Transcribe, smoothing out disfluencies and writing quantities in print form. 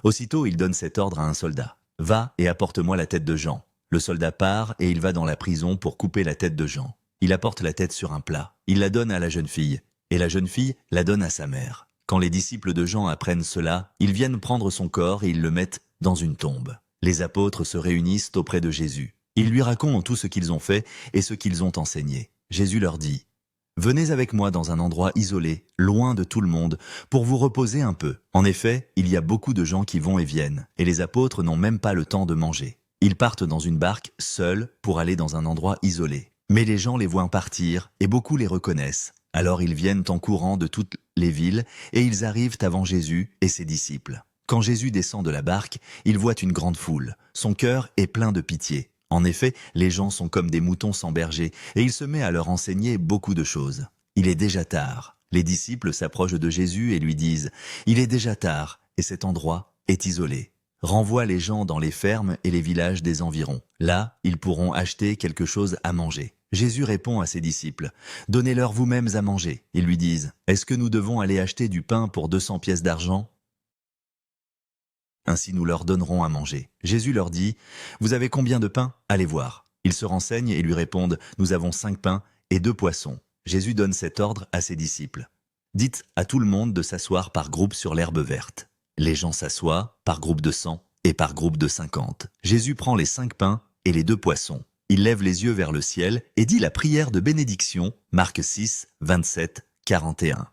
Aussitôt, il donne cet ordre à un soldat. « Va et apporte-moi la tête de Jean. » Le soldat part et il va dans la prison pour couper la tête de Jean. Il apporte la tête sur un plat. Il la donne à la jeune fille. Et la jeune fille la donne à sa mère. Quand les disciples de Jean apprennent cela, ils viennent prendre son corps et ils le mettent dans une tombe. Les apôtres se réunissent auprès de Jésus. Ils lui racontent tout ce qu'ils ont fait et ce qu'ils ont enseigné. Jésus leur dit « Venez avec moi dans un endroit isolé, loin de tout le monde, pour vous reposer un peu. En effet, il y a beaucoup de gens qui vont et viennent, et les apôtres n'ont même pas le temps de manger. Ils partent dans une barque, seuls, pour aller dans un endroit isolé. Mais les gens les voient partir, et beaucoup les reconnaissent. Alors ils viennent en courant de toutes les villes, et ils arrivent avant Jésus et ses disciples. Quand Jésus descend de la barque, il voit une grande foule. Son cœur est plein de pitié. En effet, les gens sont comme des moutons sans berger, et il se met à leur enseigner beaucoup de choses. Il est déjà tard. Les disciples s'approchent de Jésus et lui disent « Il est déjà tard, et cet endroit est isolé. Renvoie les gens dans les fermes et les villages des environs. Là, ils pourront acheter quelque chose à manger. » Jésus répond à ses disciples « Donnez-leur vous-mêmes à manger. » Ils lui disent « Est-ce que nous devons aller acheter du pain pour 200 pièces d'argent ? Ainsi nous leur donnerons à manger. » Jésus leur dit « Vous avez combien de pain ? Allez voir. » Ils se renseignent et lui répondent « Nous avons 5 pains et 2 poissons. » Jésus donne cet ordre à ses disciples. « Dites à tout le monde de s'asseoir par groupe sur l'herbe verte. » Les gens s'assoient par groupe de 100 et par groupe de 50. Jésus prend les 5 pains et les 2 poissons. Il lève les yeux vers le ciel et dit la prière de bénédiction, Marc 6, 27, 41.